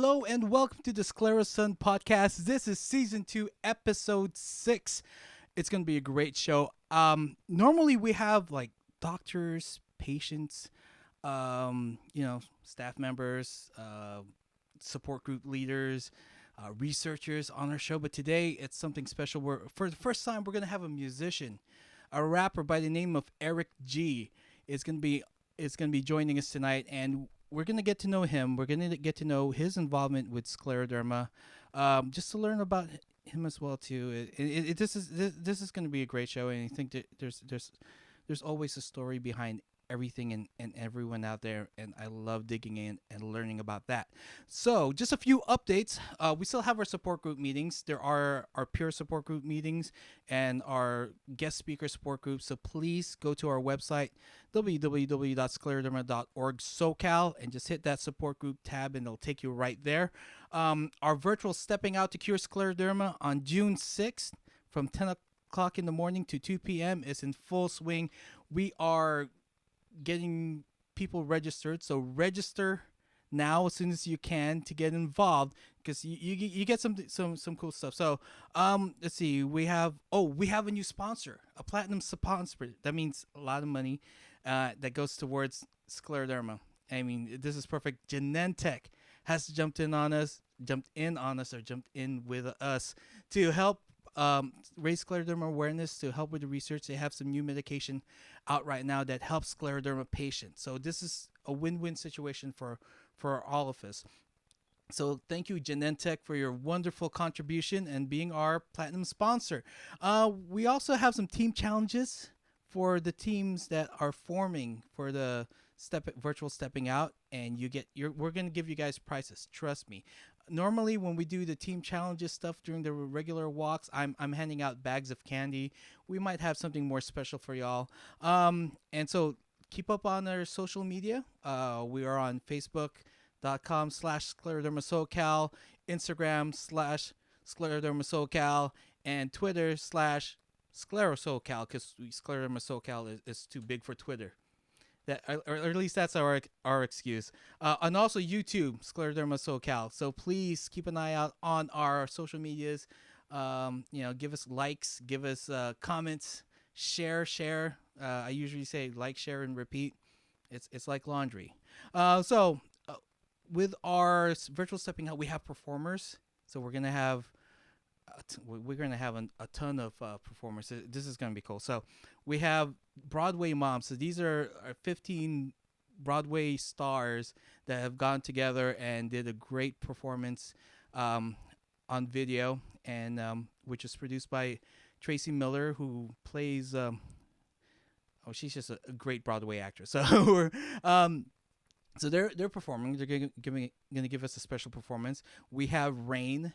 hello, and welcome to the Sclero-Sun podcast. This is season 2, episode 6. It's going to be a great show. Normally we have like doctors, patients, staff members, support group leaders, researchers on our show, but today it's something special. For the first time, we're going to have a musician, a rapper by the name of Airick G. Is going to be joining us tonight, and we're going to get to know him. We're going to get to know his involvement with scleroderma, just to learn about him as well too. This is going to be a great show, and I think that there's always a story behind everything and everyone out there, and I love digging in and learning about that. So just a few updates. We still have our support group meetings. There are our peer support group meetings and our guest speaker support groups, so please go to our website www.scleroderma.org SoCal and just hit that support group tab and it'll take you right there. Our virtual Stepping Out to Cure Scleroderma on June 6th from 10 o'clock in the morning to 2 p.m. is in full swing. We are getting people registered, so register now as soon as you can to get involved, because you get some cool stuff. So let's see, we have a new sponsor, a platinum sponsor. That means a lot of money that goes towards scleroderma. I mean, this is perfect. Genentech has jumped in with us to help raise scleroderma awareness, to help with the research. They have some new medication out right now that helps scleroderma patients. So this is a win-win situation for all of us. So thank you, Genentech, for your wonderful contribution and being our platinum sponsor. We also have some team challenges for the teams that are forming for the virtual stepping out, and we're going to give you guys prizes. Trust me. Normally, when we do the team challenges stuff during the regular walks, I'm handing out bags of candy. We might have something more special for y'all. And so keep up on our social media. We are on Facebook.com/sclerodermasocal, Instagram/sclerodermasocal, and Twitter/sclerosocal, because sclerodermasocal is too big for Twitter. Or at least that's our excuse. And also YouTube, Scleroderma SoCal. So please keep an eye out on our social medias. Give us likes, give us comments, share. I usually say like, share, and repeat. It's like laundry. With our virtual stepping out, we have performers. So we're gonna have a ton of performers. This is gonna be cool. So we have Broadway moms. So these are 15 Broadway stars that have gone together and did a great performance on video, and which is produced by Tracy Miller, who plays. She's just a great Broadway actress. So we're. So they're performing. They're going to give us a special performance. We have Rain,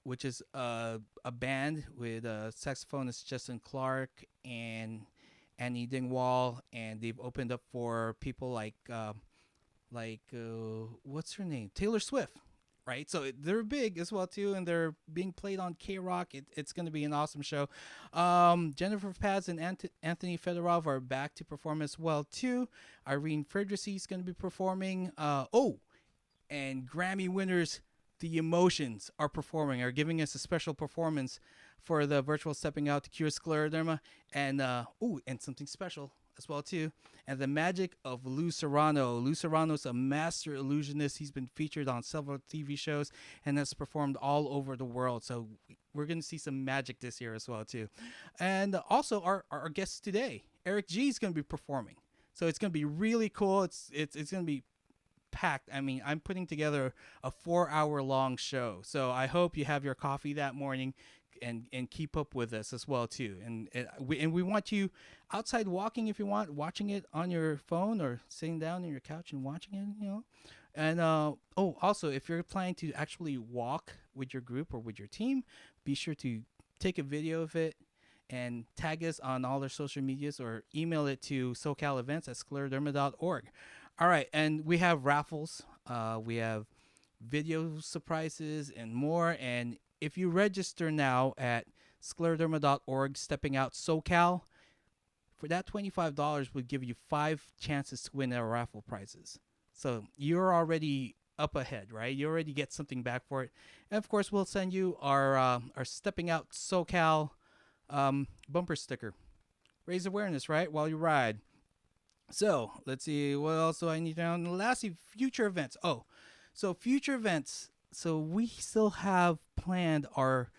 which is a band with saxophonist Justin Clark and Annie Dingwall, and they've opened up for people like what's her name, Taylor Swift, right? So they're big as well too, and they're being played on K-Rock. It's going to be an awesome show. Jennifer Paz and Anthony Fedorov are back to perform as well too. Irene Fredericy is going to be performing. And Grammy winners The Emotions are giving us a special performance for the virtual Stepping Out to Cure Scleroderma, and something special as well too. And the magic of Lou Serrano. Lou Serrano's a master illusionist. He's been featured on several TV shows and has performed all over the world. So we're going to see some magic this year as well too. And also our guest today, Airick G, is going to be performing. So it's going to be really cool. It's going to be packed. I mean, I'm putting together a 4-hour long show, so I hope you have your coffee that morning and keep up with us as well too. And we want you outside walking if you want, watching it on your phone or sitting down on your couch and watching it, And also, if you're planning to actually walk with your group or with your team, be sure to take a video of it and tag us on all our social medias or email it to socalevents@scleroderma.org. All right, and we have raffles, we have video surprises and more. And if you register now at scleroderma.org, Stepping Out SoCal, for that $25 would give you 5 chances to win our raffle prizes. So you're already up ahead, right? You already get something back for it. And of course, we'll send you our Stepping Out SoCal bumper sticker. Raise awareness, right, while you ride. So let's see what else do I need to know. Lastly, future events. Oh, so future events. So we still have planned our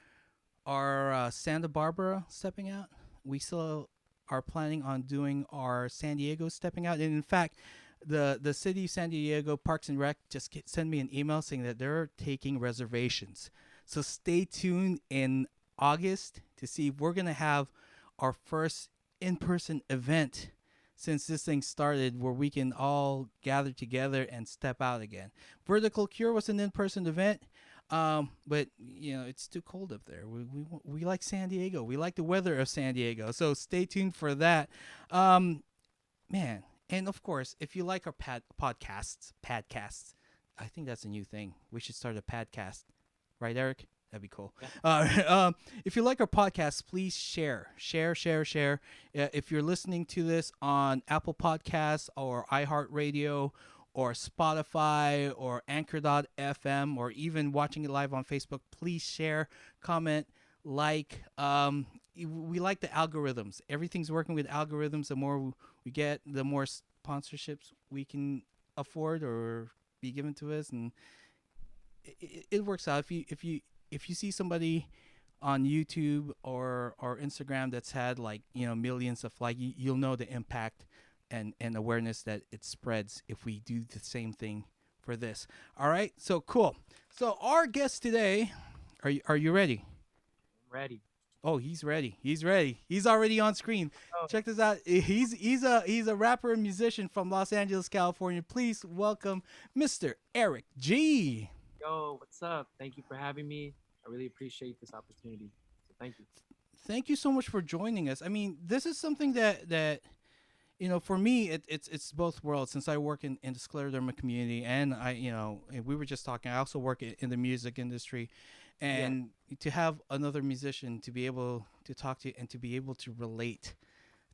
Santa Barbara stepping out. We still are planning on doing our San Diego stepping out, and in fact, the city of San Diego Parks and Rec just sent me an email saying that they're taking reservations. So stay tuned in August to see if we're gonna have our first in-person event since this thing started where we can all gather together and step out again. Vertical Cure was an in-person event. But it's too cold up there. We like San Diego. We like the weather of San Diego. So stay tuned for that. Man, and of course, if you like our podcasts, I think that's a new thing. We should start a podcast, right, Eric? That'd be cool. If you like our podcast, please share. If you're listening to this on Apple Podcasts or iHeartRadio or Spotify or Anchor.fm or even watching it live on Facebook, please share, comment, like. We like the algorithms. Everything's working with algorithms. The more we get, the more sponsorships we can afford or be given to us, and it works out. If you see somebody on YouTube or Instagram that's had millions of you'll know the impact and awareness that it spreads if we do the same thing for this. All right, so cool. So our guest today, are you ready? Ready. Oh, he's ready. He's ready. He's already on screen. Oh. Check this out. He's a rapper and musician from Los Angeles, California. Please welcome Mr. Airick G. Yo, what's up? Thank you for having me. I really appreciate this opportunity. So thank you. Thank you so much for joining us. I mean, this is something that for me, it's both worlds. Since I work in the scleroderma community, and we were just talking. I also work in the music industry, and to have another musician to be able to talk to and to be able to relate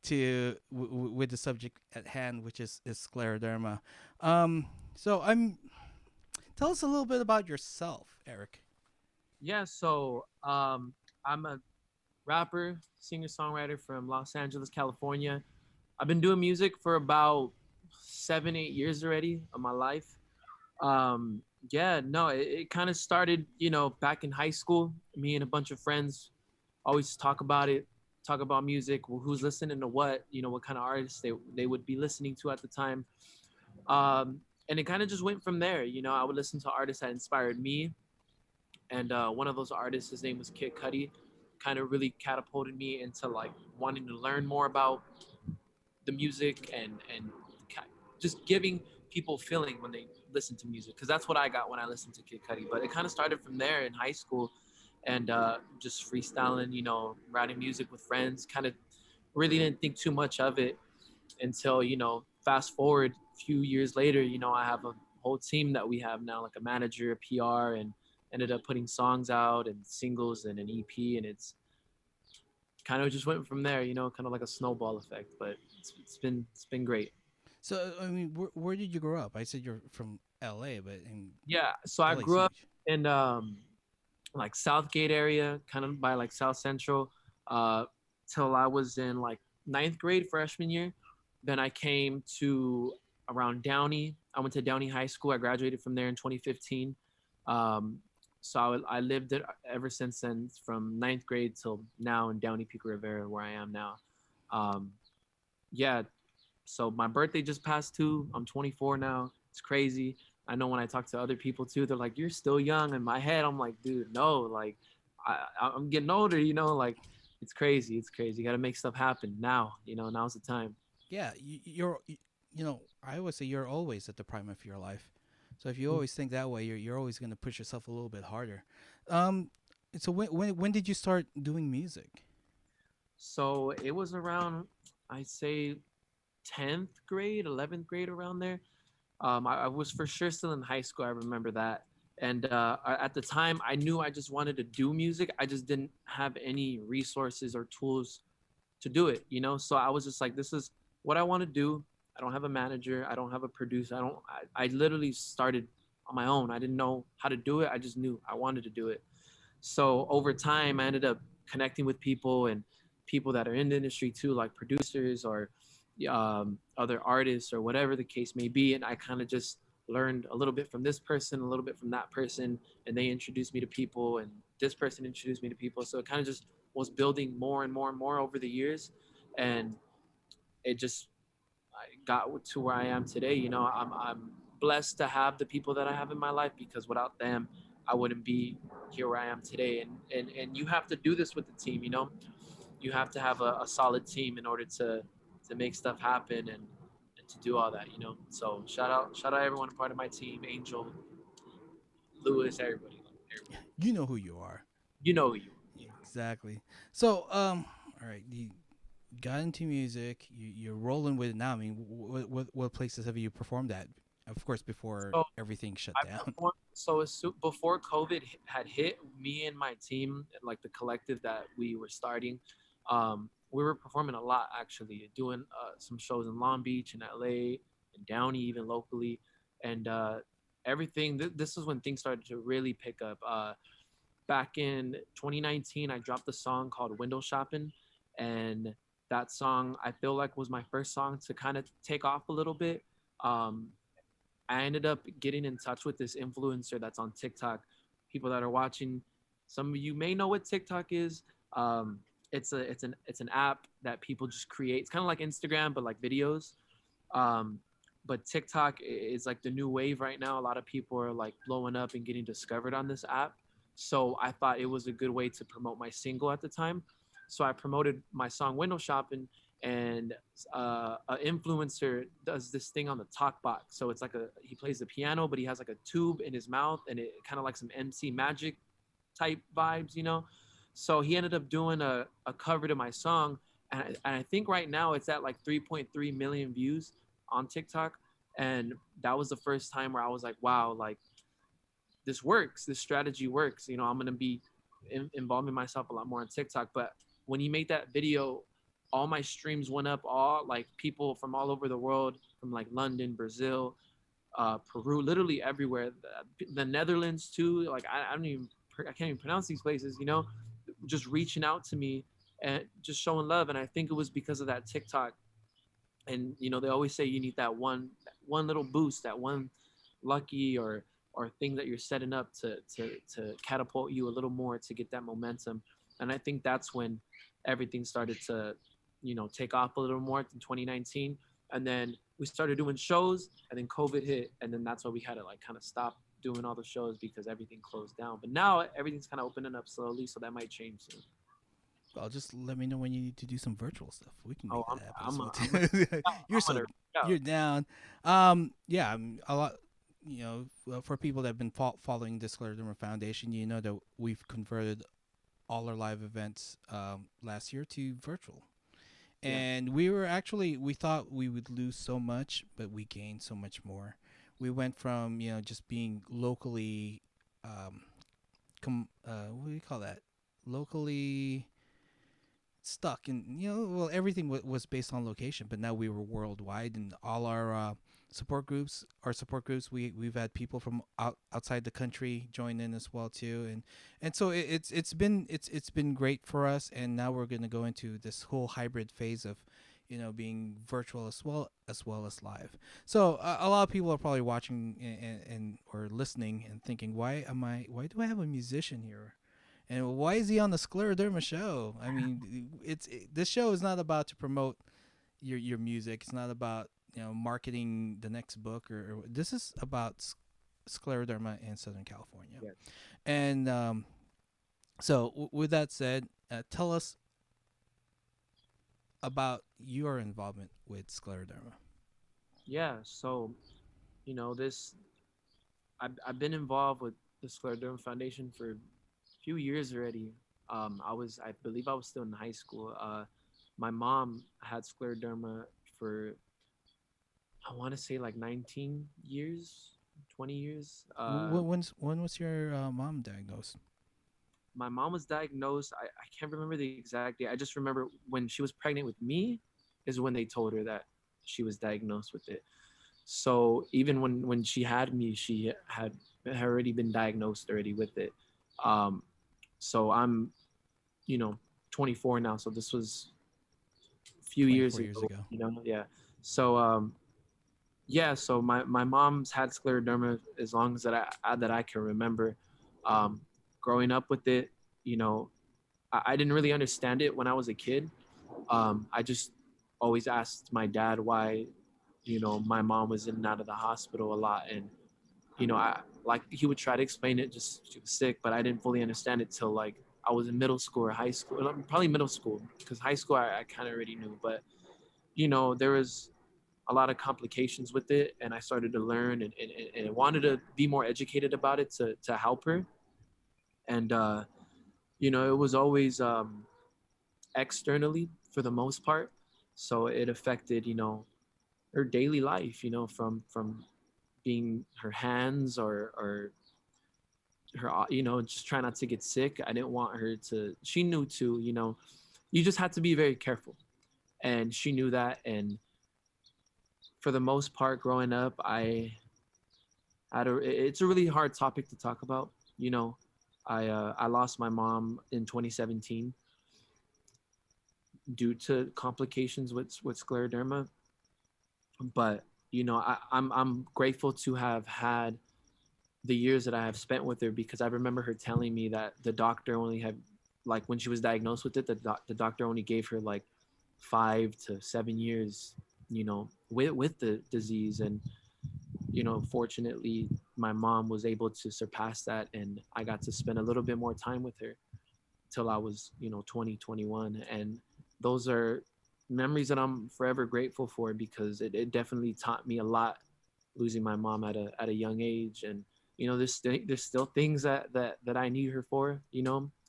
to with the subject at hand, which is scleroderma. So tell us a little bit about yourself, Airick. Yeah, so I'm a rapper, singer-songwriter from Los Angeles, California. I've been doing music for about 7-8 years already of my life. It kind of started, back in high school. Me and a bunch of friends always talk about music, who's listening to what kind of artists they would be listening to at the time. And it kind of just went from there. I would listen to artists that inspired me. And one of those artists, his name was Kid Cudi, kind of really catapulted me into wanting to learn more about the music and just giving people feeling when they listen to music, because that's what I got when I listened to Kid Cudi. But it kind of started from there in high school, and just freestyling, writing music with friends. Kind of really didn't think too much of it until fast forward a few years later. I have a whole team that we have now, like a manager, a PR, and ended up putting songs out and singles and an EP, and it's kind of just went from there, kind of like a snowball effect. But it's been great. So I mean, where did you grow up? I said you're from LA, but so I grew up in Southgate area, kind of by South Central, till I was in ninth grade, freshman year. Then I came to around Downey. I went to Downey High School. I graduated from there in 2015. So I lived it ever since then, from ninth grade till now in Downey Pico Rivera, where I am now. So my birthday just passed too. I'm 24 now. It's crazy. I know when I talk to other people too, they're like, "You're still young." In my head, I'm like, "Dude, no, I'm getting older." It's crazy. It's crazy. You got to make stuff happen now. Now's the time. Yeah, you're. I always say you're always at the prime of your life. So if you always think that way, you're always going to push yourself a little bit harder. So when did you start doing music? So it was around, I'd say, 10th grade, 11th grade, around there. I was for sure still in high school. I remember that. And at the time, I knew I just wanted to do music. I just didn't have any resources or tools to do it, So I was just like, this is what I want to do. I don't have a manager. I don't have a producer. I literally started on my own. I didn't know how to do it. I just knew I wanted to do it. So over time, I ended up connecting with people and people that are in the industry too, like producers or other artists or whatever the case may be. And I kind of just learned a little bit from this person, a little bit from that person, and they introduced me to people, and this person introduced me to people. So it kind of just was building more and more and more over the years, and it just I got to where I am today. You know, I'm blessed to have the people that I have in my life, because without them, I wouldn't be here where I am today. And you have to do this with the team. You know, you have to have a solid team in order to make stuff happen and to do all that. You know, so shout out everyone part of my team, Angel, Lewis, everybody, everybody. You know who you are. You know who you are. Yeah. Exactly. So, all right, you got into music. You're rolling with it now. I mean, what places have you performed at? Of course, before So everything shut I down. performed, before COVID had hit, me and my team, like the collective that we were starting, we were performing a lot actually, doing some shows in Long Beach and LA and Downey, even locally, and everything. This is when things started to really pick up. Back in 2019, I dropped a song called Window Shopping, and that song I feel like was my first song to kind of take off a little bit. Um, I ended up getting in touch with this influencer that's on TikTok. People that are watching, some of you may know what TikTok is. Um, it's an app that people just create. It's kind of like Instagram, but like videos. Um, but TikTok is like the new wave right now. A lot of people are like blowing up and getting discovered on this app. So I thought it was a good way to promote my single at the time. So I promoted my song Window Shopping, and an influencer does this thing on the talk box. So it's like he plays the piano, but he has like a tube in his mouth, and it kind of like some MC Magic type vibes, you know. So he ended up doing a cover to my song, and I think right now it's at like 3.3 million views on TikTok, and that was the first time where I was like, wow, like this works, this strategy works. You know, I'm gonna be involving myself a lot more on TikTok. But when he made that video, all my streams went up. All like people from all over the world, from like London, Brazil, Peru, literally everywhere. The Netherlands too. Like I can't even pronounce these places. You know, just reaching out to me and just showing love. And I think it was because of that TikTok. And you know, they always say you need that one little boost, that one lucky or thing that you're setting up to catapult you a little more to get that momentum. And I think that's when everything started to, you know, take off a little more in 2019. And then we started doing shows, and then COVID hit, and then that's why we had to like kind of stop doing all the shows because everything closed down. But now everything's kind of opening up slowly, so that might change soon. Well, just let me know when you need to do some virtual stuff. We can Oh, make that happen as I'm, well I'm, I'm, too. You're I'm so gonna reach out. you're down. Yeah, a lot. You know, for people that have been following the Scleroderma Foundation, you know that we've converted all our live events last year to virtual. Yeah. And we thought we would lose so much, but we gained so much more. We went from, you know, just being locally, what do you call that? Locally stuck, and you know, well, everything was based on location, but now we were worldwide, and all our support groups, we've had people from outside the country join in as well too, and so it's been great for us. And now we're going to go into this whole hybrid phase of, you know, being virtual as well as live. So a lot of people are probably watching and or listening and thinking, why do I have a musician here? And why is he on the Scleroderma show? I mean, this show is not about to promote your music. It's not about, you know, marketing the next book, or this is about Scleroderma in Southern California. Yes. And so with that said, tell us about your involvement with Scleroderma. Yeah. So, you know, I've been involved with the Scleroderma Foundation for a few years already. I believe I was still in high school. My mom had scleroderma for, I want to say like 19 years, 20 years. When was your mom diagnosed? My mom was diagnosed. I can't remember the exact date. I just remember when she was pregnant with me is when they told her that she was diagnosed with it. So even when she had me, she had already been diagnosed already with it. Um, so I'm, you know, 24 now. So this was a few years 24 years ago, ago. yeah. So yeah, so my mom's had scleroderma as long as that I can remember. Um, growing up with it, you know, I didn't really understand it when I was a kid. I just always asked my dad why, my mom was in and out of the hospital a lot, and I like he would try to explain it, just she was sick, but I didn't fully understand it till like I was in middle school or high school, probably middle school, because high school I kind of already knew, but there was a lot of complications with it, and I started to learn and wanted to be more educated about it to help her. And it was always externally for the most part, so it affected her daily life, from being her hands or her, just try not to get sick. I didn't want her to, she knew too, you just had to be very careful, and she knew that. And for the most part growing up, it's a really hard topic to talk about. I lost my mom in 2017 due to complications with scleroderma. But I'm grateful to have had the years that I have spent with her, because I remember her telling me that the doctor only had, like, when she was diagnosed with it, the doctor only gave her like 5 to 7 years, with the disease. And fortunately, my mom was able to surpass that, and I got to spend a little bit more time with her till I was 20, 21. And those are memories that I'm forever grateful for, because it definitely taught me a lot, losing my mom at a young age. And there's still things that I need her for,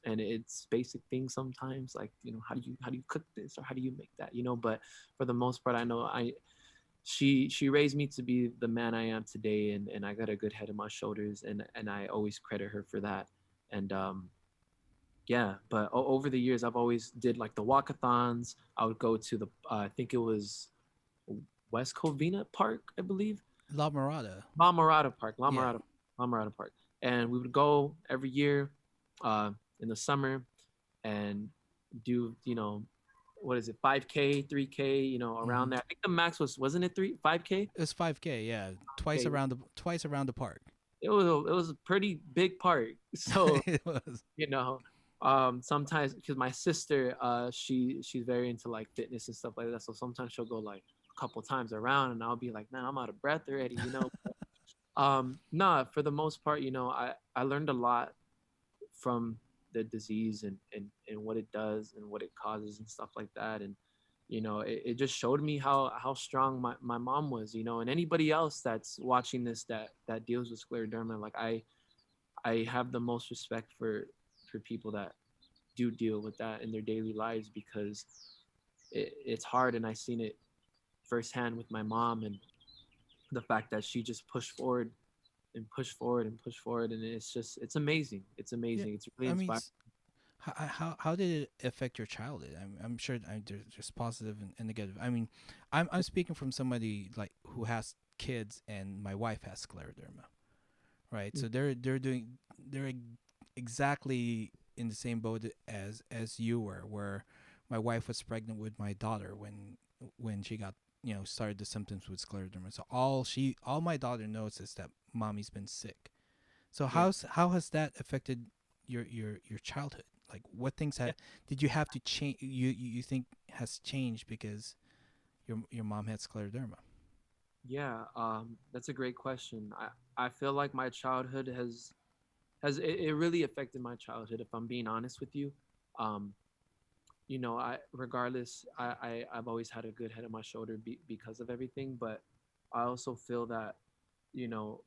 and it's basic things sometimes, like how do you cook this, or how do you make that, but for the most part, I know she raised me to be the man I am today, and I got a good head on my shoulders, and I always credit her for that. And yeah, but over the years, I've always did like the walkathons. I would go to the I think it was West Covina Park, I believe. La Mirada. La Mirada Park, La Yeah. Mirada, La Mirada Park. And we would go every year uh, in the summer and do, what is it, 5K, 3K, around Hmm. there. I think the max wasn't it 5K? It was 5K. Yeah, twice Okay, around the park. it was a pretty big park. So, It was. you know, sometimes, because my sister, she's very into like fitness and stuff like that. So sometimes she'll go like a couple times around, and I'll be like, man, I'm out of breath already. Nah, for the most part, I learned a lot from the disease, and what it does and what it causes and stuff like that. And it just showed me how strong my mom was, and anybody else that's watching this that deals with scleroderma. Like, I have the most respect for people that do deal with that in their daily lives, because it's hard, and I seen it firsthand with my mom. And the fact that she just pushed forward and pushed forward and pushed forward, and it's amazing. It's Yeah. amazing. It's really I mean, inspiring. how did it affect your childhood? I'm sure there's positive and negative. I mean, I'm speaking from somebody like who has kids, and my wife has scleroderma, right? So they're exactly in the same boat as you were, where my wife was pregnant with my daughter when she got started the symptoms with scleroderma. So all my daughter knows is that mommy's been sick. So Yeah, how has that affected your childhood? Like, what things yeah, did you have to change? You think has changed because your mom had scleroderma? yeah. That's a great question. I feel like my childhood it really affected my childhood, if I'm being honest with you. Um, I regardless, I've always had a good head on my shoulder because of everything. But I also feel that you know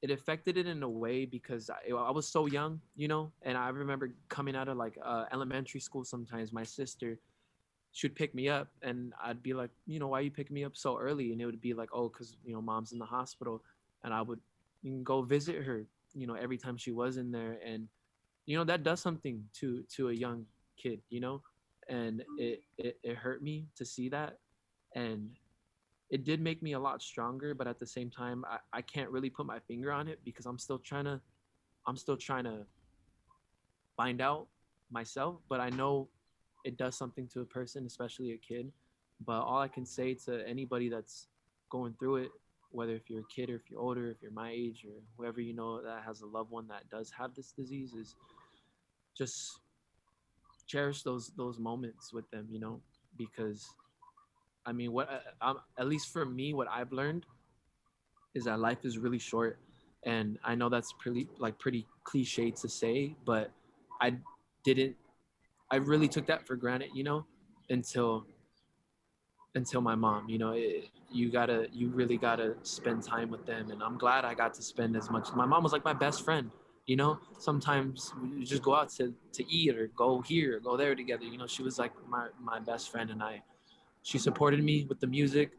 it affected it in a way, because I was so young, and I remember coming out of like elementary school. Sometimes my sister should pick me up, and I'd be like, why are you picking me up so early? And it would be like, oh, because mom's in the hospital. And I would go visit her, every time she was in there. And that does something to a young kid, and it hurt me to see that. And it did make me a lot stronger, but at the same time, I can't really put my finger on it because I'm still trying to find out myself. But I know it does something to a person, especially a kid. But all I can say to anybody that's going through it, whether if you're a kid or if you're older, if you're my age or whoever you know that has a loved one that does have this disease, is just cherish those moments with them, because I mean, at least for me, what I've learned is that life is really short, and I know that's pretty cliche to say, but I didn't. I really took that for granted, until my mom. You really gotta spend time with them, and I'm glad I got to spend as much. My mom was like my best friend. Sometimes we just go out to eat or go here or go there together. She was like my best friend, and she supported me with the music,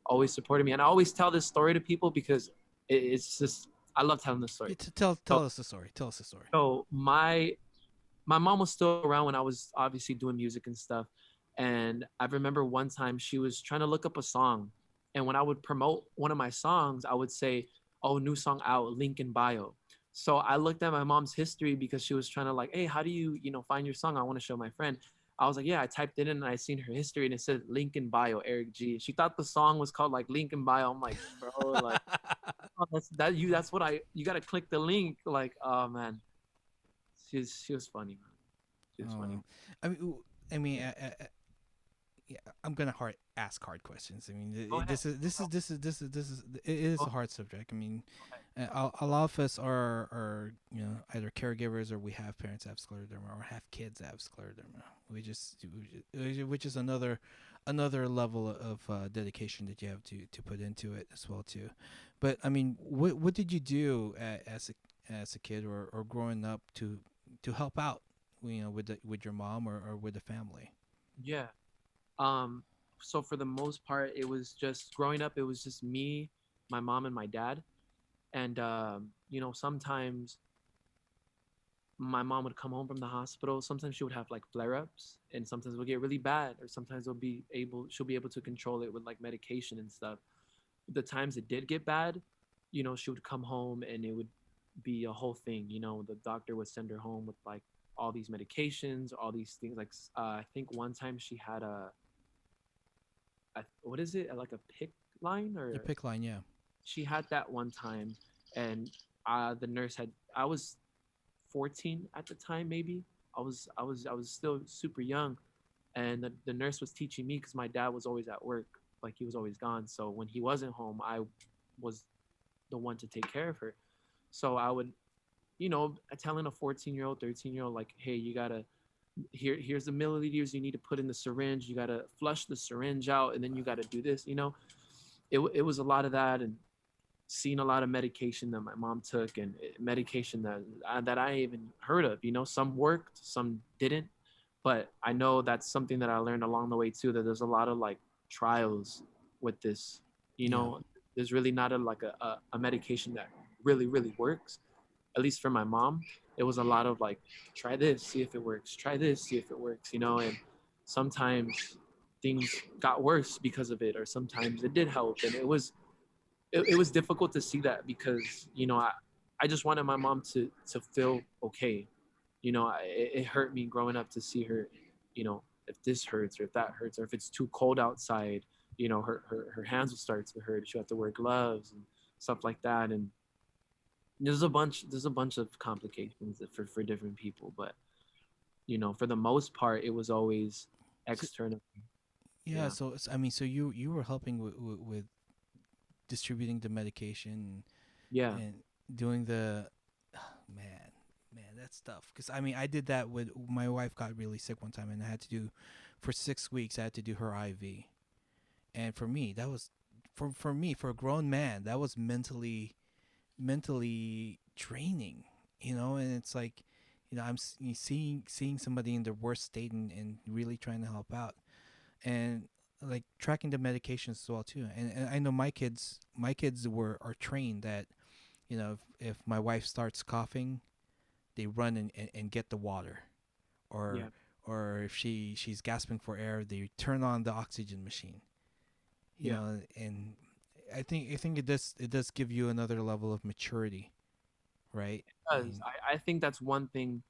always supported me. And I always tell this story to people because it's just, I love telling this story. Tell So, us the story. Tell us the story. so my mom was still around when I was obviously doing music and stuff. And I remember one time she was trying to look up a song. And when I would promote one of my songs, I would say, "Oh, new song out, link in bio." So I looked at my mom's history because she was trying to like, "Hey, how do you, find your song? I want to show my friend." I was like, "Yeah," I typed it in and I seen her history and it said link in bio, Airick G. She thought the song was called like link in bio. I'm like, bro, like, oh, that's what you gotta click the link. Like, oh man. She was funny, man. She was funny. um, I mean, I mean, yeah, I'm gonna ask hard questions. I mean, Go ahead. it is Go a hard subject. I mean, ahead. a lot of us are either caregivers or we have parents that have scleroderma or have kids that have scleroderma. Which is another level of dedication that you have to put into it as well too. But I mean, what did you do as a kid or growing up to help out, with your mom or with the family? Yeah. Um, so for the most part, it was just growing up. It was just me, my mom, and my dad. And sometimes my mom would come home from the hospital. Sometimes she would have like flare-ups, and sometimes it would get really bad, or sometimes she'll be able to control it with like medication and stuff. The times it did get bad, she would come home and it would be a whole thing. The doctor would send her home with like all these medications, all these things. Like I think one time she had what is it, like a pick line, The or pick line, yeah. she had that one time, and the nurse had. I was 14 at the time, maybe. I was still super young, and the nurse was teaching me because my dad was always at work, like he was always gone. So when he wasn't home, I was the one to take care of her. So I would, telling a 14-year-old, 13-year-old, like, hey, you gotta here's the milliliters you need to put in the syringe. You gotta flush the syringe out, and then you gotta do this. It was a lot of that, and seeing a lot of medication that my mom took, and medication that I even heard of. Some worked, some didn't, but I know that's something that I learned along the way too. That there's a lot of like trials with this. You Yeah. know, there's really not a medication that really works. At least for my mom, it was a lot of like, try this, see if it works. Try this, see if it works. And sometimes things got worse because of it, or sometimes it did help, and it was difficult to see that because I just wanted my mom to feel okay. It hurt me growing up to see her, if this hurts or if that hurts or if it's too cold outside, her hands will start to hurt. She'll have to wear gloves and stuff like that. And there's a bunch of complications for different people, but for the most part, it was always So, external. yeah. Yeah. I mean, so you were helping with distributing the medication Yeah. and doing the man, that's tough. Because I mean, I did that with my wife. Got really sick one time, and I had to do for 6 weeks. I had to do her IV, and for me, that was for me for a grown man. That was mentally draining. And it's like, seeing somebody in their worst state and really trying to help out and like tracking the medications as well too. And I know my kids are trained that if my wife starts coughing, they run and get the water, or Yeah. or if she's gasping for air, they turn on the oxygen machine. you Yeah. know, and I think it does give you another level of maturity, right? Because And I think that's one thing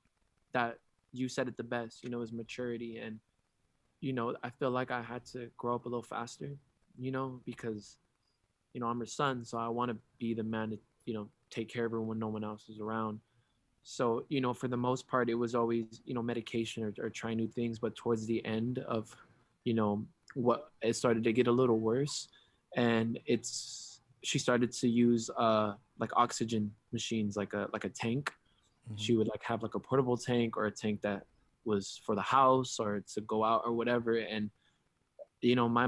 that you said it the best, is maturity. And, I feel like I had to grow up a little faster, because, I'm her son. So I want to be the man to, take care of her when no one else is around. So, for the most part, it was always, medication or trying new things. But towards the end of, you know, what it started to get a little worse. And she started to use like oxygen machines, like a tank. mhm. She would like have like a portable tank or a tank that was for the house or to go out or whatever. And, my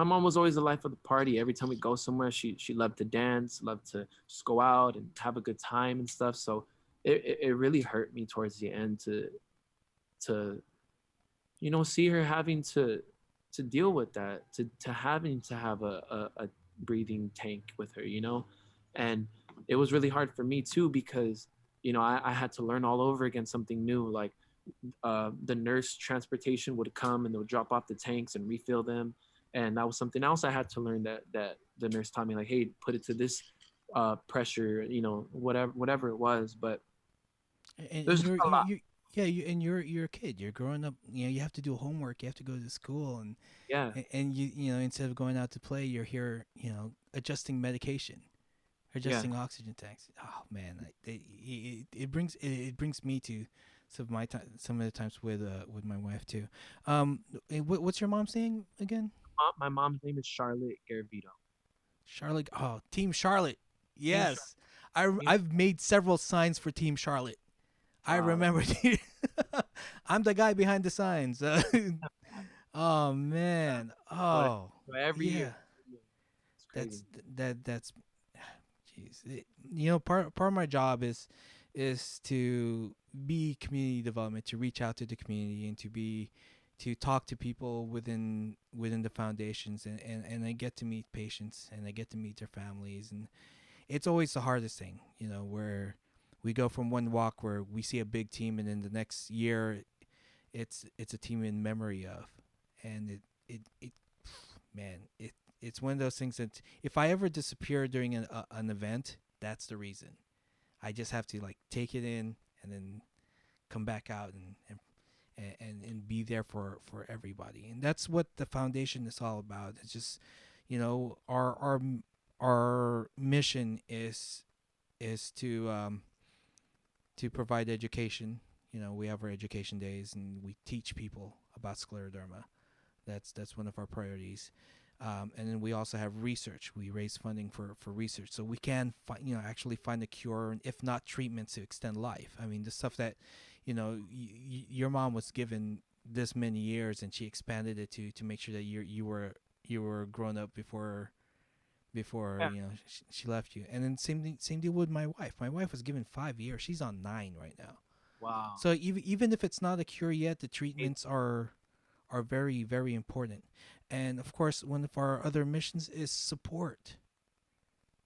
mom was always the life of the party. Every time we go somewhere, she loved to dance, loved to just go out and have a good time and stuff. So it really hurt me towards the end to see her having to deal with that, to having to have a breathing tank with her, and it was really hard for me too because I had to learn all over again something new. Like the nurse transportation would come and they would drop off the tanks and refill them, and that was something else I had to learn, that the nurse taught me, like, hey, put it to this pressure, whatever it was. But And there's just you're a lot. yeah, you're a kid. You're growing up. You know, you have to do homework. You have to go to school, Yeah, and you know, instead of going out to play, you're here, adjusting medication, yeah. adjusting oxygen tanks. Oh man, it brings me to some of the times with my wife too. What's your mom's name again? My mom's name is Charlotte Garavito. Charlotte. Oh, Team Charlotte. Team Yes, Charlotte. I've made several signs for Team Charlotte. I Wow. remember. I'm the guy behind the signs. Oh man. So, Oh so every year, yeah. it's crazy. That's jeez. Part of my job is to be community development, to reach out to the community, and to talk to people within the foundations, and I get to meet patients and I get to meet their families, and it's always the hardest thing, where we go from one walk where we see a big team and then the next year it's a team in memory of, and it man, it's one of those things that if I ever disappear during an event, that's the reason. I just have to like take it in and then come back out and be there for everybody. And that's what the foundation is all about. It's just, our mission is to provide education. We have our education days and we teach people about scleroderma. That's one of our priorities. And then we also have research. We raise funding for research, so we can actually find a cure, and if not treatments to extend life. I mean, the stuff that your mom was given this many years, and she expanded it to make sure that you were grown up before Yeah. she left you. And then same deal with my wife. My wife was given 5 years. She's on 9 right now. Wow. So even if it's not a cure yet, the treatments are very, very important. And of course, one of our other missions is support,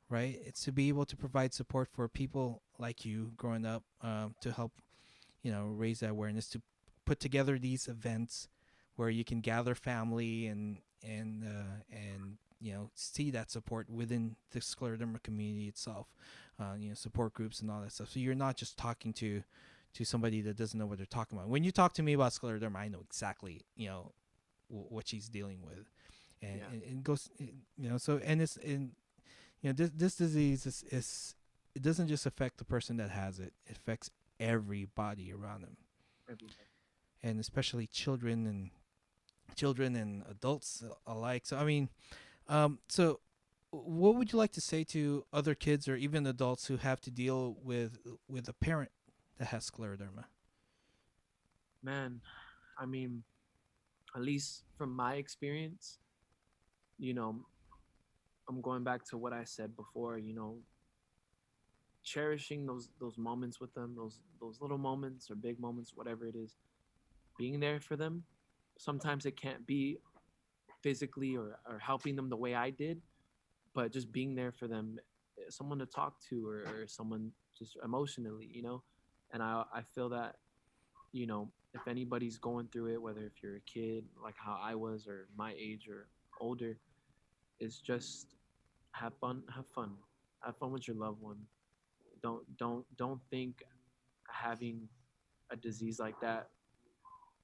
right? It's to be able to provide support for people like you growing up, to help, raise that awareness, to put together these events where you can gather family and see that support within the scleroderma community itself, support groups and all that stuff. So you're not just talking to somebody that doesn't know what they're talking about. When you talk to me about scleroderma, I know exactly what she's dealing with, and, Yeah. and it goes, so, and it's in this disease is it doesn't just affect the person that has it; it affects everybody around them, Everybody. and especially children and adults alike. So I mean, so what would you like to say to other kids or even adults who have to deal with a parent that has scleroderma? Man, I mean, at least from my experience, you know, I'm going back to what I said before, cherishing those moments with them, those little moments or big moments, whatever it is, being there for them. Sometimes it can't be physically or helping them the way I did, but just being there for them, someone to talk to, or someone just emotionally, and I feel that if anybody's going through it, whether if you're a kid like how I was or my age or older, is just have fun with your loved one. Don't think having a disease like that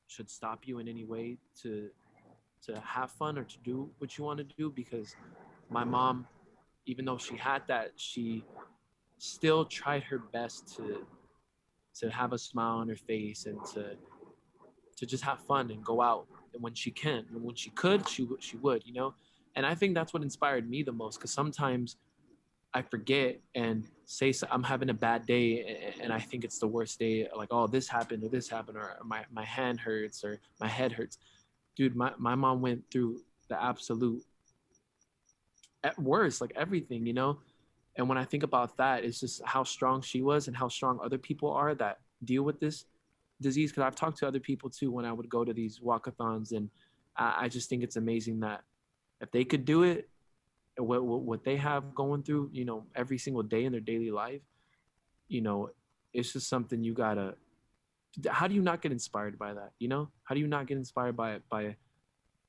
should stop you in any way to have fun or to do what you want to do, because my mom, even though she had that, she still tried her best to have a smile on her face and to just have fun and go out. And when she can, and when she could, she would. And I think that's what inspired me the most, because sometimes I forget and say, I'm having a bad day and I think it's the worst day, like, oh, this happened, or my hand hurts or my head hurts. Dude, my mom went through the absolute at worst, like everything. And when I think about that, it's just how strong she was and how strong other people are that deal with this disease. Because I've talked to other people too when I would go to these walkathons, and I just think it's amazing that if they could do it, what they have going through, every single day in their daily life, you know, it's just something you gotta. How do you not get inspired by that? How do you not get inspired by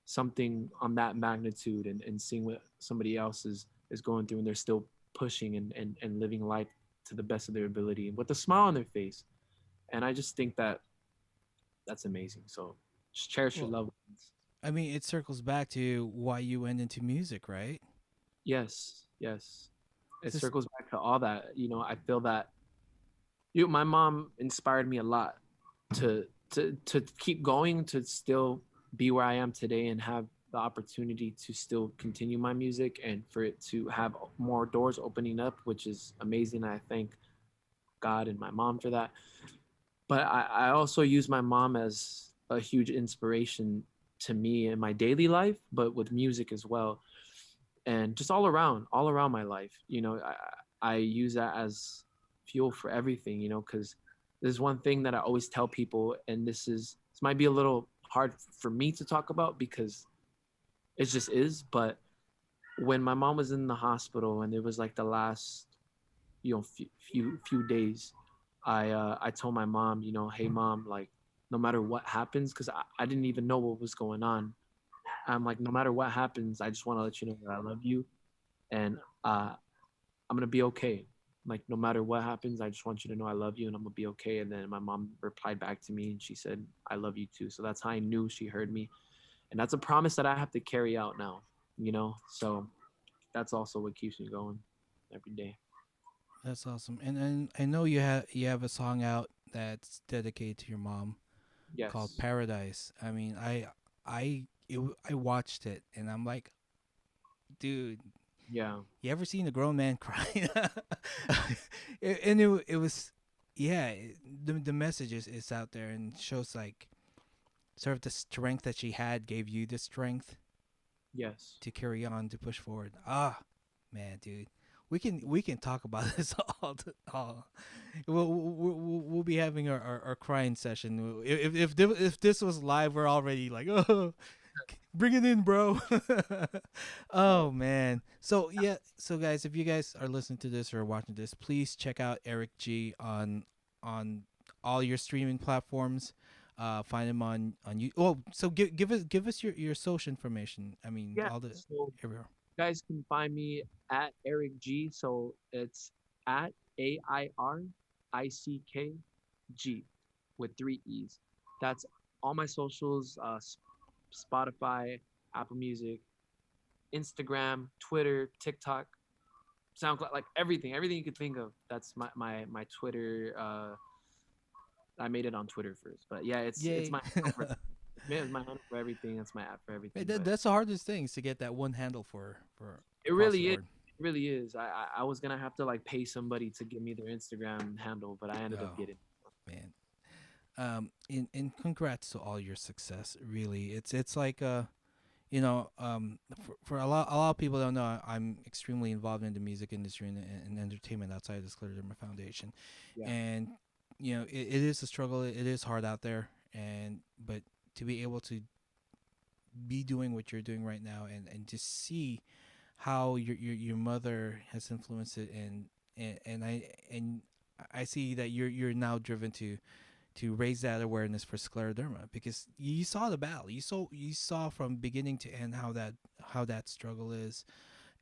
something on that magnitude, and seeing what somebody else is going through, and they're still pushing and living life to the best of their ability and with a smile on their face. And I just think that that's amazing. So just cherish your Well, loved ones. I mean, it circles back to why you went into music, right? Yes, yes. It Just circles back to all that. I feel that my mom inspired me a lot to keep going, to still be where I am today and have the opportunity to still continue my music and for it to have more doors opening up, which is amazing. I thank God and my mom for that. But I also use my mom as a huge inspiration to me in my daily life, but with music as well. And just all around my life, I use that as fuel for everything, because there's one thing that I always tell people, and this might be a little hard for me to talk about because it just is. But when my mom was in the hospital and it was like the last, few days, I told my mom, hey mom, like no matter what happens, because I didn't even know what was going on. I'm like, no matter what happens, I just want to let you know that I love you, and I'm gonna be okay. Like no matter what happens, I just want you to know I love you, and I'm gonna be okay. And then my mom replied back to me, and she said, "I love you too." So that's how I knew she heard me, and that's a promise that I have to carry out now. So that's also what keeps me going every day. that's awesome. And I know you have a song out that's dedicated to your mom called Yes. Paradise. I mean, I watched it and I'm like, dude, Yeah. you ever seen a grown man cry? And it was, yeah, the message is out there and shows like sort of the strength that she had gave you the strength Yes. to carry on to push forward. Ah, man, dude, we can talk about this all. We'll be having our crying session. If this was live, we're already like, oh, bring it in, bro. Oh man. So yeah. So guys, if you guys are listening to this or watching this, please check out Airick G on all your streaming platforms. Find him on you. Oh, so give us your social information. I mean, Yeah. all the So everywhere. guys can find me at Eric G. So it's at AIRICK G with three E's. That's all my socials: Spotify, Apple Music, Instagram, Twitter, TikTok, SoundCloud, like everything you could think of. That's my Twitter. I made it on Twitter first, but yeah, it's Yay. my handle for, man, it's my handle for everything. That's my app for Hey, everything. But that's the hardest thing is to get that one handle for it across the really is. board. It really is. I was gonna have to like pay somebody to give me their Instagram handle, but I ended up Oh getting. man. In congrats to all your success. Really, it's like for a lot of people don't know I'm extremely involved in the music industry and entertainment outside the Scleroderma Foundation, Yeah. and it is a struggle. It is hard out there, and but to be able to be doing what you're doing right now and just see how your mother has influenced it and I see that you're now driven to raise that awareness for scleroderma, because you saw the battle. You saw from beginning to end how that struggle is,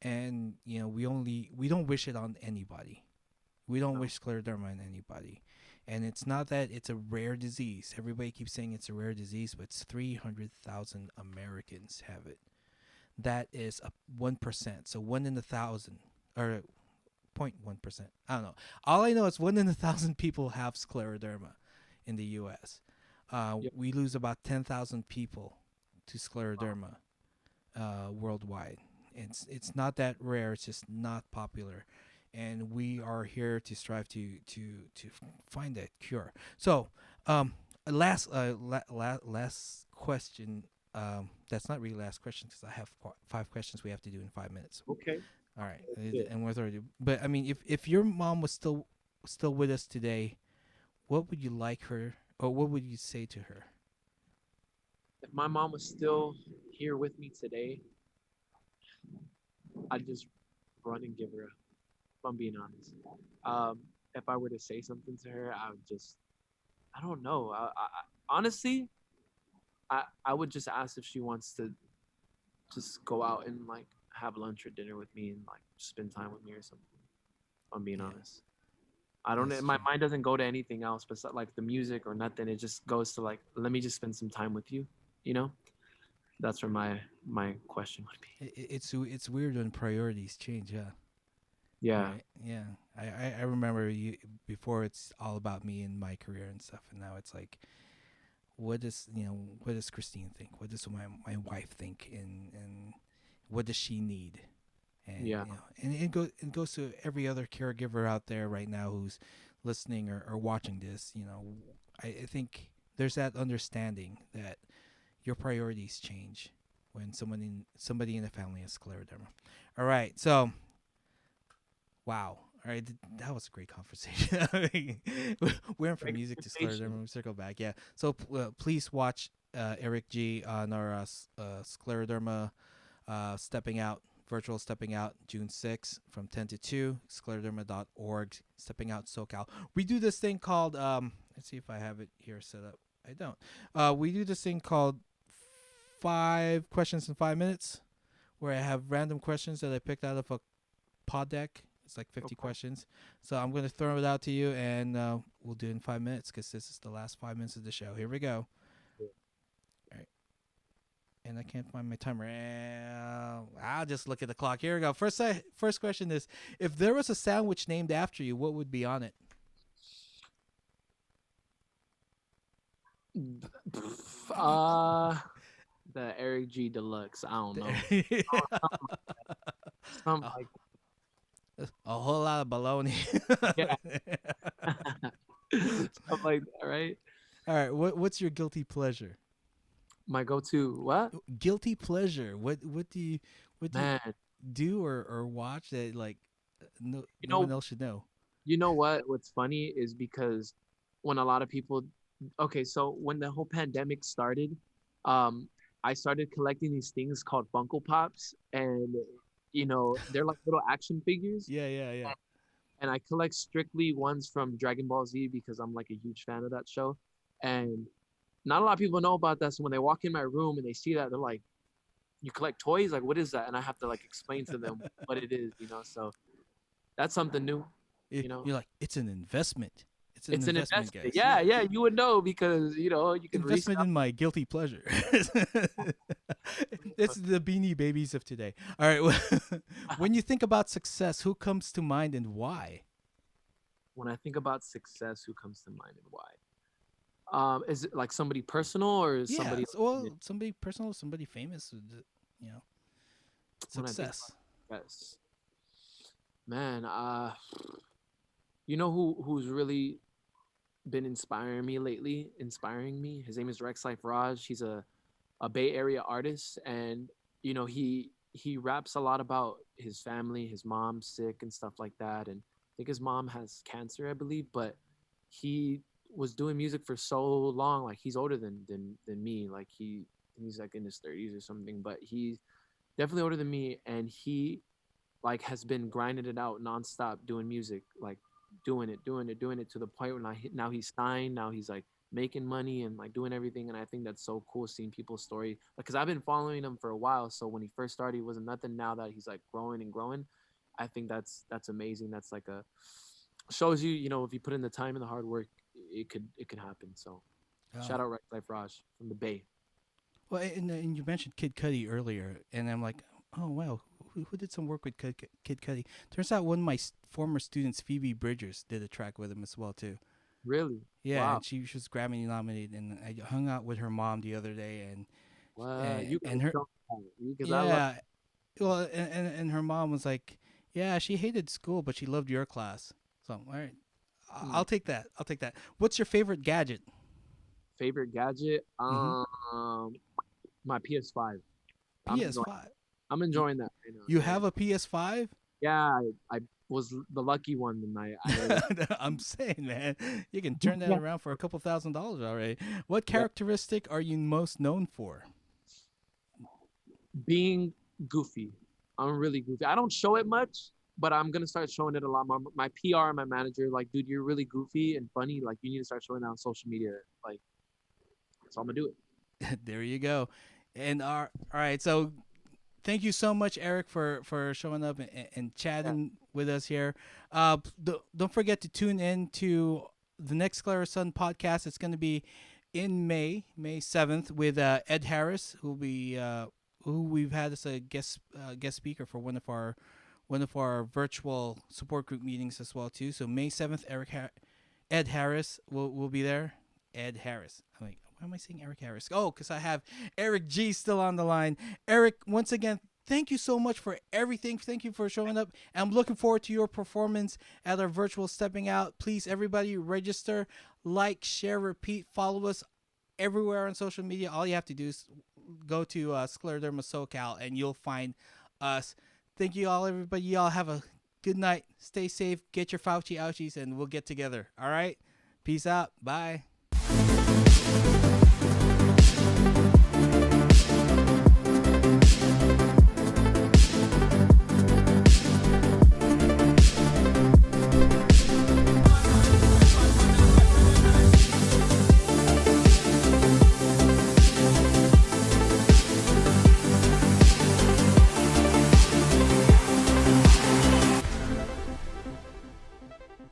and we don't wish it on anybody. We don't No. wish scleroderma on anybody. And it's not that it's a rare disease. Everybody keeps saying it's a rare disease, but it's 300,000 Americans have it. That is a 1%. So 1 in 1,000, or 0.1%. I don't know. All I know is 1 in 1,000 people have scleroderma in the U.S. Yep. We lose about 10,000 people to Wow. scleroderma worldwide. It's not that rare. It's just not popular, and we are here to strive to find that cure. So, last question. That's not really last question because I have 5 questions we have to do in 5 minutes. Okay. All right, That's good. and we're 30. But I mean, if your mom was still with us today, what would you like her, or what would you say to her? If my mom was still here with me today, I'd just run and give her. If I'm being honest, if I were to say something to her, I would just. I don't know. Honestly, I would just ask if she wants to just go out and like have lunch or dinner with me and like spend time with me or something. If I'm being Yeah, honest. I don't. that's My true. mind doesn't go to anything else but like the music or nothing. It just goes to like, let me just spend some time with you. You know. That's where my question would be. It's weird when priorities change. Yeah. Yeah. Right. Yeah. I remember you before. It's all about me and my career and stuff, and now it's like, what does Christine think? What does my wife think? And what does she need? And Yeah. and it goes to every other caregiver out there right now who's listening or watching this. I think there's that understanding that your priorities change when somebody in the family has scleroderma. All right, so wow. All right, that was a great conversation. I mean, we went from Great music to conversation. scleroderma. We circle back. Yeah. So please watch Airick G on our scleroderma stepping out, virtual stepping out, June 6th from 10 to 2, scleroderma.org, stepping out SoCal. We do this thing called, let's see if I have it here set up. I don't. We do this thing called 5 questions in 5 minutes, where I have random questions that I picked out of a pod deck. It's like 50 Okay. questions. So I'm going to throw it out to you, and we'll do it in 5 minutes because this is the last 5 minutes of the show. Here we go. All right. And I can't find my timer. I'll just look at the clock. Here we go. First question is, if there was a sandwich named after you, what would be on it? Uh, the Eric G Deluxe. I don't know. Something a, like a whole lot of baloney. yeah, stuff like that, right? All right. What's your guilty pleasure? My go-to. What? Guilty pleasure. What do you Man, do or watch that like you no one know, else should know? you know what? What's funny is because when a lot of people, okay, so when the whole pandemic started, um, I started collecting these things called Funko Pops, and they're like little action figures. Yeah, yeah, yeah. And I collect strictly ones from Dragon Ball Z because I'm like a huge fan of that show. And not a lot of people know about that. So when they walk in my room and they see that, they're like, "You collect toys? Like, what is that?" And I have to like explain to them what it is. So that's something new. You know, You're like, it's an investment. It's an it's an investment, investment. guys. Yeah, Yeah. yeah, you would know because you can Investment resell. in my guilty pleasure. It's the Beanie Babies of today. All right. When you think about success, who comes to mind and why? When I think about success, who comes to mind and why? Is it like somebody personal or is Yeah. somebody Well, somebody personal, somebody famous. You know, when I think success. about success? Man, you know who's really been inspiring me lately? Inspiring me. His name is Rex Life Raj. He's a Bay Area artist, and he raps a lot about his family, his mom's sick and stuff like that. And I think his mom has cancer, I believe, but he was doing music for so long. Like he's older than me. Like he's like in his 30s or something, but he's definitely older than me, and he like has been grinding it out nonstop doing music, like doing it to the point where now he's signed. Now he's like making money and like doing everything. And I think that's so cool seeing people's story because I've been following him for a while. So when he first started, he wasn't nothing. Now that he's like growing and growing, I think that's amazing. That's like a shows you, you know, if you put in the time and the hard work, it could happen. So Oh. shout out Life Raj from the Bay. Well, and you mentioned Kid Cudi earlier, and I'm like, oh wow, who did some work with Kid Cudi? Turns out one of my former students, Phoebe Bridgers, did a track with him as well too. Really? Yeah, Wow. and she was Grammy nominated, and I hung out with her mom the other day, Wow. You and gotta her, show me that because I love. yeah, well, and her mom was like, yeah, she hated school, but she loved your class. So all right, Hmm. I'll take that. I'll take that. What's your favorite gadget? Favorite gadget? Mm-hmm. My PS5. I'm enjoying. PS5. I'm enjoying that right now. You Yeah. have a PS5? Yeah. I was the lucky one, and I I'm saying, man, you can turn that yeah. around for a couple $1,000s already. What Yeah. characteristic are you most known for? Being goofy. I'm really goofy. I don't show it much, but I'm gonna start showing it a lot. My PR and my manager, like, dude, you're really goofy and funny. Like, you need to start showing that on social media. Like, so I'm gonna do it. There you go. And all right, so thank you so much, Eric, for showing up and Yeah. chatting with us here. Don't forget to tune in to the next Sclero-Sun podcast. It's going to be in May 7th, with Ed Harris, who we've had as a guest speaker for one of our virtual support group meetings as well too. So May 7th, Ed Harris will be there. Ed Harris. I'm like, why am I saying Eric Harris? Oh, because I have Eric G still on the line. Eric, once again, thank you so much for everything. Thank you for showing up. I'm looking forward to your performance at our virtual Stepping Out. Please, everybody, register, like, share, repeat, follow us everywhere on social media. All you have to do is go to Scleroderma SoCal, and you'll find us. Thank you all, everybody. Y'all have a good night. Stay safe. Get your Fauci ouchies, and we'll get together. All right? Peace out. Bye.